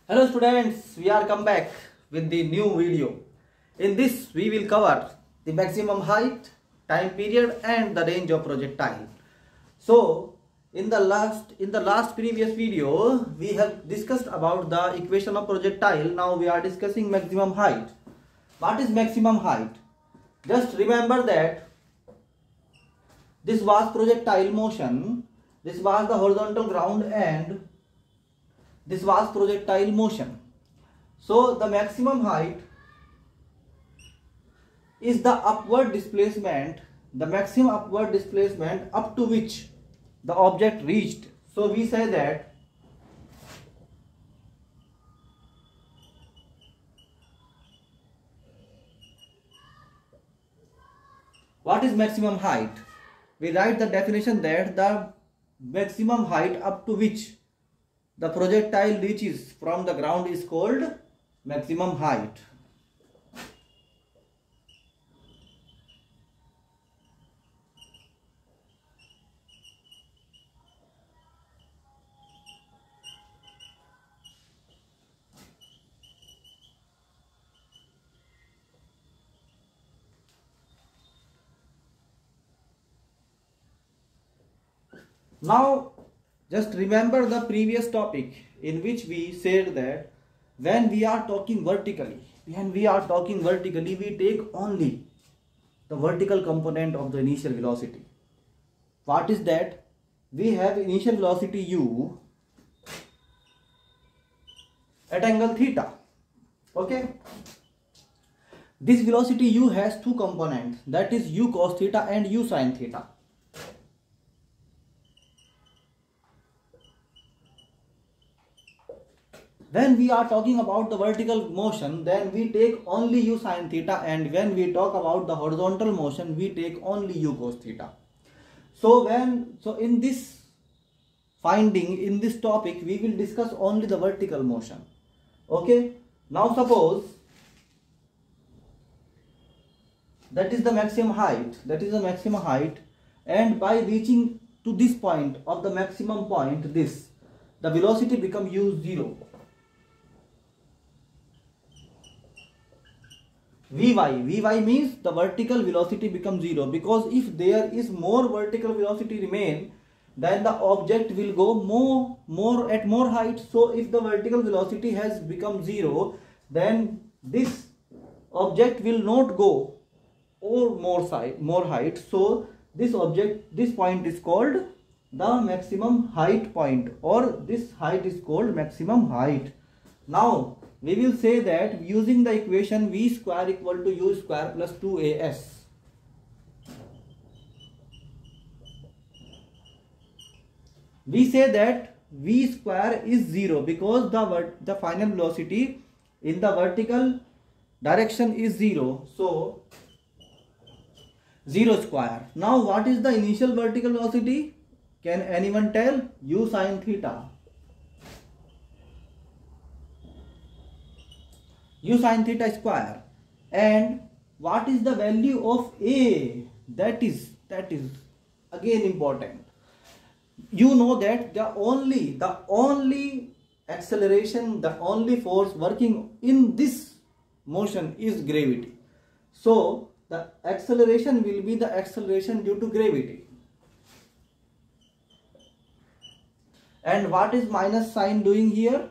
Hello students, we are come back with the new video. In this we will cover the maximum height, time period and the range of projectile. So in the last previous video we have discussed about the equation of projectile. Now we are discussing maximum height. What is maximum height? Just remember that this was projectile motion, this was the horizontal ground and this was projectile motion. So the maximum height is the upward displacement, the maximum upward displacement up to which the object reached. So we say that what is maximum height? We write the definition that the maximum height up to which the projectile reaches from the ground is called maximum height. Now just remember the previous topic in which we said that when we are talking vertically, we take only the vertical component of the initial velocity. What is that? We have initial velocity u at angle theta. Okay. This velocity u has two components, that is u cos theta and u sin theta. When we are talking about the vertical motion, then we take only u sin theta, and when we talk about the horizontal motion, we take only u cos theta. So in this finding, in this topic, we will discuss only the vertical motion. Okay. Now suppose that is the maximum height, and by reaching to this point of the maximum point, the velocity become u0. Vy means the vertical velocity becomes 0, because if there is more vertical velocity remain, then the object will go at more height. So if the vertical velocity has become 0, then this object will not go or more height. So this point is called the maximum height point, or this height is called maximum height. Now we will say that using the equation v square equal to u square plus 2as. We say that v square is 0 because the final velocity in the vertical direction is 0. So 0 square. Now what is the initial vertical velocity? Can anyone tell? U sin theta. U sin theta square. And what is the value of a? That is again important. You know that the only acceleration, the only force working in this motion is gravity. So the acceleration will be the acceleration due to gravity. And what is minus sign doing here?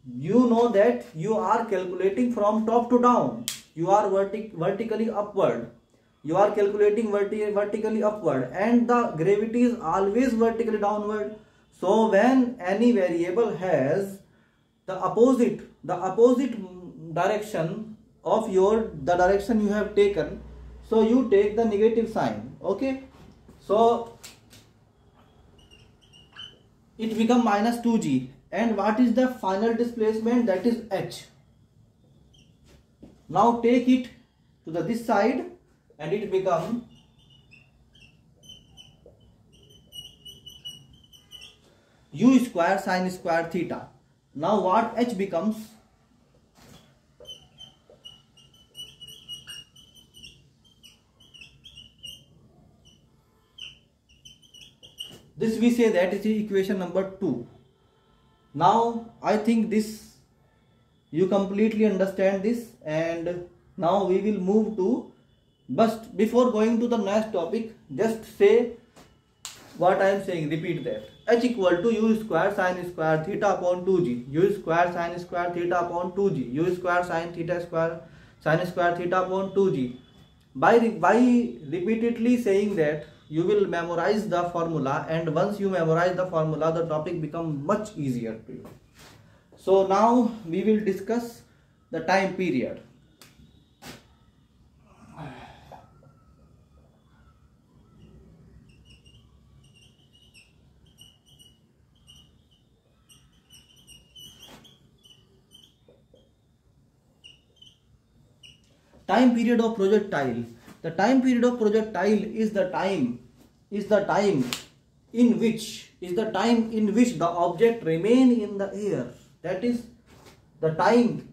You know that you are calculating from top to down. You are vertically upward. You are calculating vertically upward, and the gravity is always vertically downward. So when any variable has the opposite direction of the direction you have taken, so you take the negative sign. Okay. So it become minus 2g. And what is the final displacement? That is h. Now take it to this side and it become u square sin square theta. Now what h becomes? This we say that is equation number 2. Now I think this You completely understand this, and now we will move to, but before going to the next topic, just say what I am saying, repeat that. H equal to u square sin square theta upon 2g, u square sin square theta upon 2g, u square sin theta square sin square theta upon 2g. By repeatedly saying that, you will memorize the formula, and once you memorize the formula, the topic becomes much easier to you. So now we will discuss the time period. Time period of projectile. The time period of projectile is the time in which the object remain in the air. That is the time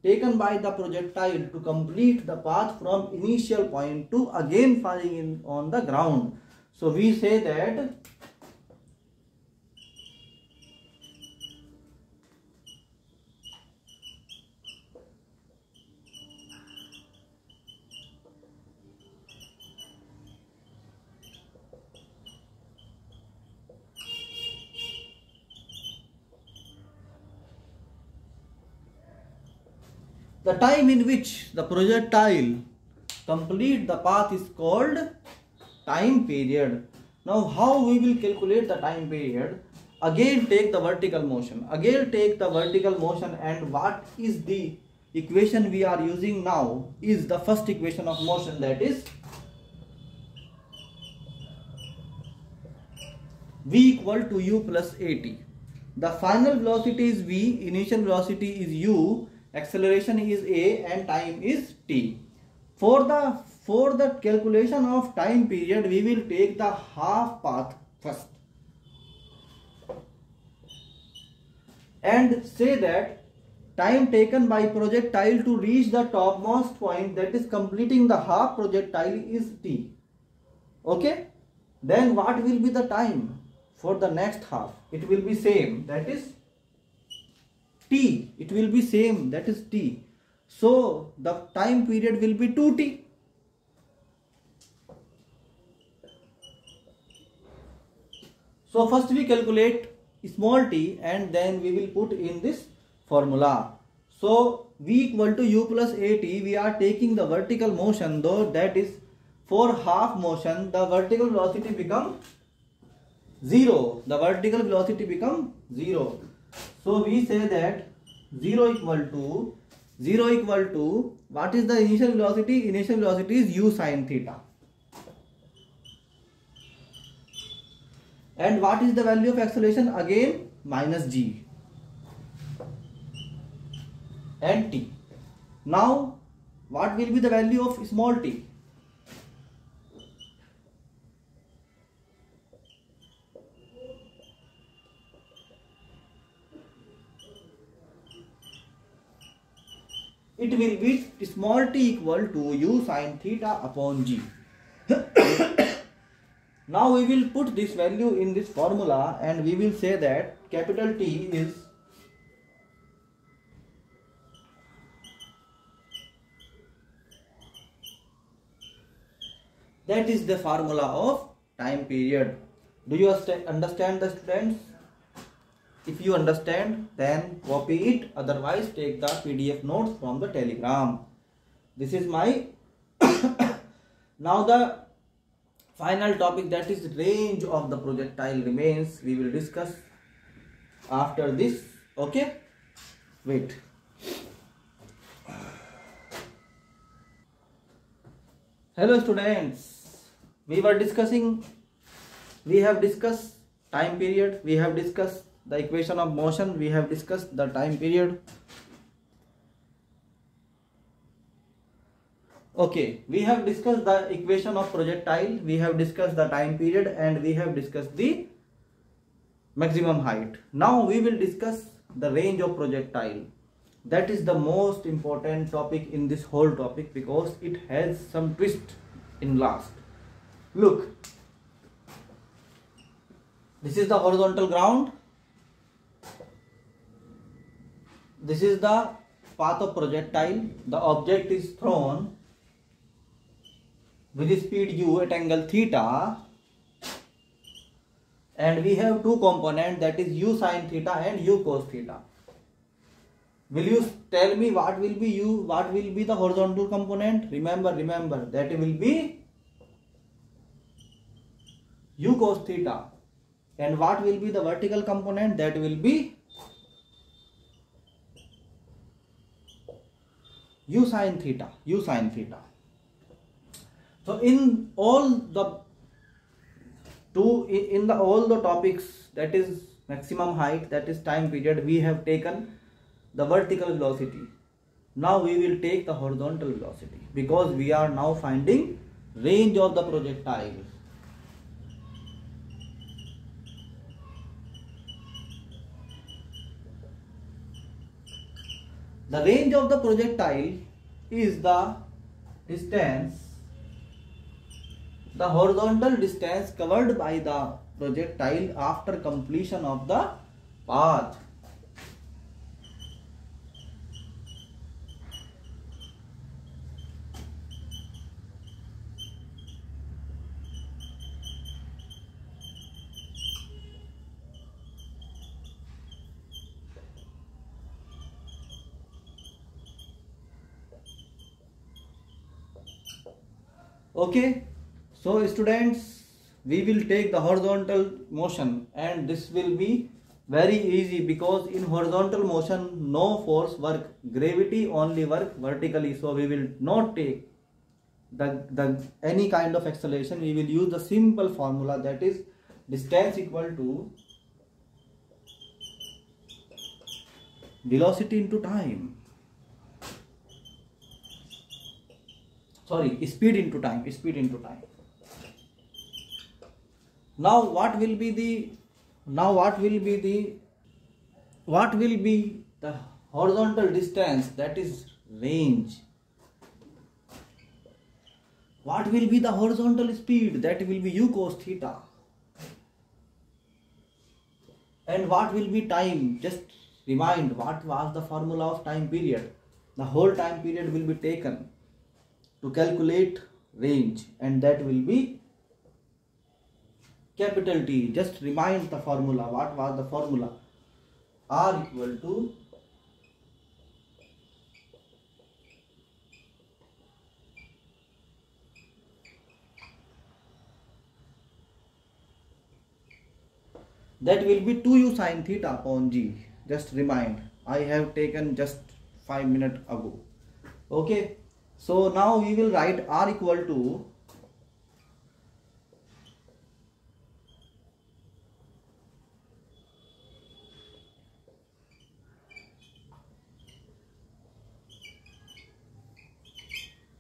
taken by the projectile to complete the path from initial point to again falling in on the ground. So we say that the time in which the projectile complete the path is called time period. Now how we will calculate the time period? Again take the vertical motion. And what is the equation we are using now is the first equation of motion, that is v equal to u plus at. The final velocity is v, initial velocity is u, acceleration is a, and time is t. For the calculation of time period, we will take the half path first and say that time taken by projectile to reach the topmost point, that is completing the half projectile, is t. Okay, then what will be the time for the next half? It will be same, that is t. It will be same, that is t. So the time period will be 2t. So first we calculate small t and then we will put in this formula. So v equal to u plus at, we are taking the vertical motion, though that is for half motion the vertical velocity become 0. So we say that 0 equal to what is the initial velocity? Initial velocity is u sin theta. And what is the value of acceleration? Again minus g and t. Now what will be the value of small t? It will be small t equal to u sin theta upon g. Now we will put this value in this formula and we will say that capital T is the formula of time period. Do you understand, the students? If you understand, then copy it, otherwise take the PDF notes from the Telegram. This is my now the final topic, that is range of the projectile remains. We will discuss after this. Okay, wait. Hello students, we have discussed time period, we have discussed the equation of motion, we have discussed the time period. Okay, we have discussed the equation of projectile, we have discussed the time period, and we have discussed the maximum height. Now we will discuss the range of projectile. That is the most important topic in this whole topic because it has some twist in last. Look, this is the horizontal ground, this is the path of projectile. The object is thrown with speed u at angle theta, and we have two components, that is u sin theta and u cos theta. Will you tell me what will be the horizontal component? Remember that will be u cos theta. And what will be the vertical component? That will be u sin theta. So in all the topics, that is maximum height, that is time period, we have taken the vertical velocity. Now we will take the horizontal velocity, because we are now finding range of the projectile. The range of the projectile is the distance, the horizontal distance covered by the projectile after completion of the path. Okay, so students, we will take the horizontal motion, and this will be very easy, because in horizontal motion no force work, gravity only work vertically. So we will not take the any kind of acceleration. We will use the simple formula, that is distance equal to velocity into time. Sorry, speed into time. Now what will be the horizontal distance, that is range. What will be the horizontal speed? That will be u cos theta. And what will be time? Just remind what was the formula of time period. The whole time period will be taken to calculate range, and that will be capital T. Just remind the formula. What was the formula? R equal to that will be 2u sin theta upon g. Just remind, I have taken just 5 minutes ago. Okay, so now we will write R equal to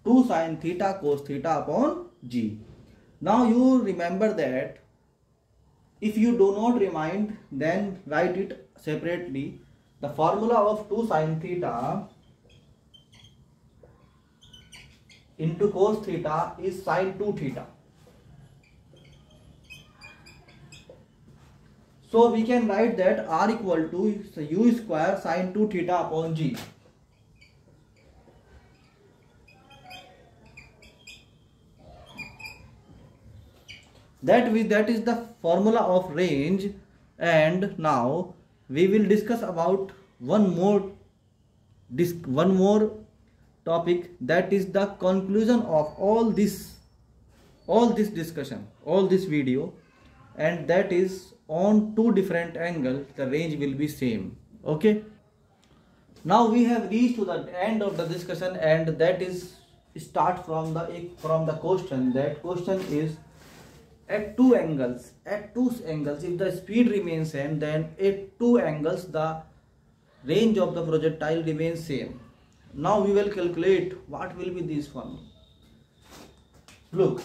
2 sin theta cos theta upon g. Now you remember that. If you do not remind, then write it separately. The formula of 2 sin theta into cos theta is sin 2 theta. So we can write that R equal to u square sin 2 theta upon g. That is the formula of range. And now we will discuss about one more topic, that is the conclusion of all this discussion, all this video, and that is on two different angles the range will be same. Okay, now we have reached to the end of the discussion, and that is start from the question. That question is, at two angles, if the speed remains same, then at two angles the range of the projectile remains same. Now we will calculate what will be this one. Look,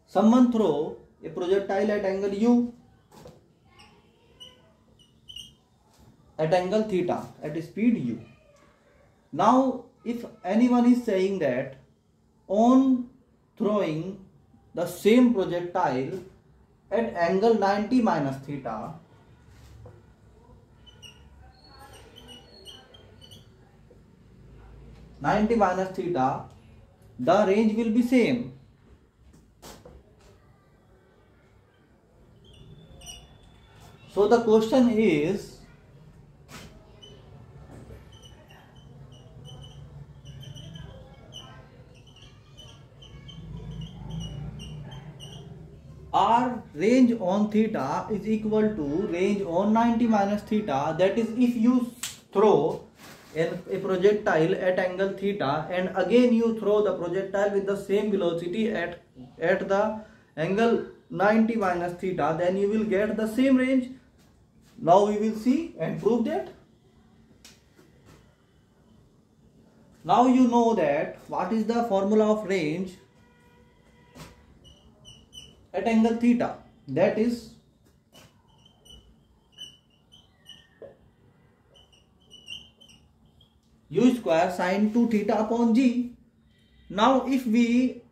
someone throw a projectile at angle u, at angle theta, at speed u. Now if anyone is saying that on throwing the same projectile at angle 90 minus theta, 90 minus theta, the range will be same. So the question is, our range on theta is equal to range on 90 minus theta. That is, if you throw a projectile at angle theta and again you throw the projectile with the same velocity at the angle 90 minus theta, then you will get the same range. Now we will see and prove that. Now you know that what is the formula of range at angle theta. That is u square sine 2 theta upon g. Now if we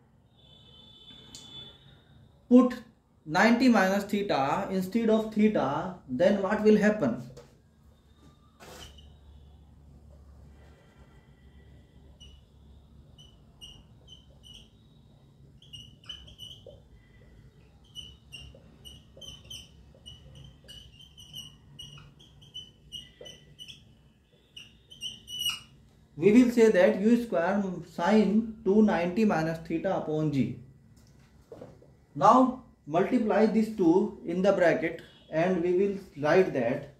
put 90 minus theta instead of theta, then what will happen? We will say that u square sine 290 minus theta upon g. Now multiply these two in the bracket and we will write that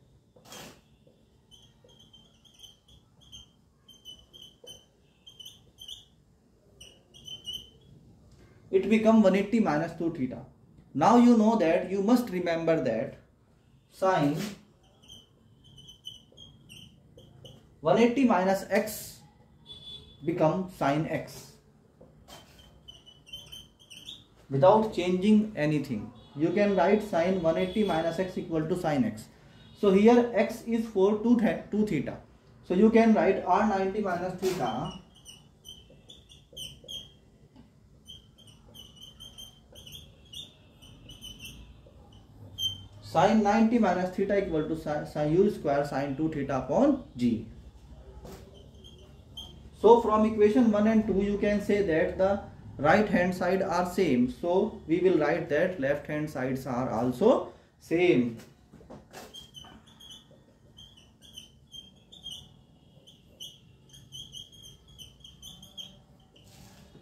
it become 180 minus 2 theta. Now you know that you must remember that sine 180 minus x become sine x without changing anything. You can write sine 180 minus x equal to sine x. So here x is for 2 theta. So you can write r 90 minus theta sine 90 minus theta equal to sine u square sine 2 theta upon g. So from equation 1 and 2 you can say that the right hand side are same. So we will write that left hand sides are also same.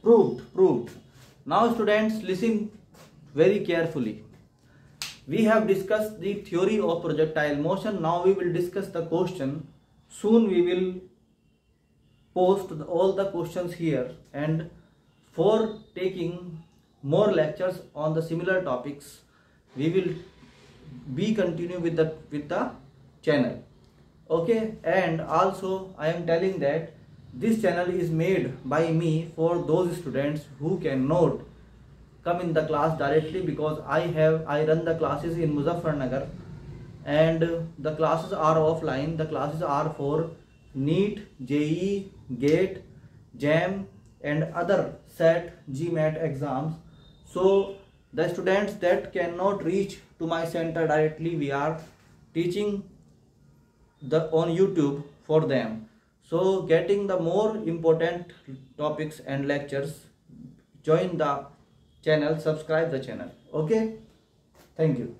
Proved. Now students, listen very carefully. We have discussed the theory of projectile motion. Now we will discuss the question. Soon we will post all the questions here, and for taking more lectures on the similar topics, we will be continue with the channel. Okay, and also I am telling that this channel is made by me for those students who cannot come in the class directly, because I run the classes in Muzaffarnagar and the classes are offline. The classes are for NEET, JEE, GATE, JAM and other SET, GMAT exams. So the students that cannot reach to my center directly, we are teaching on YouTube for them. So getting the more important topics and lectures, join the channel, subscribe the channel. Okay, thank you.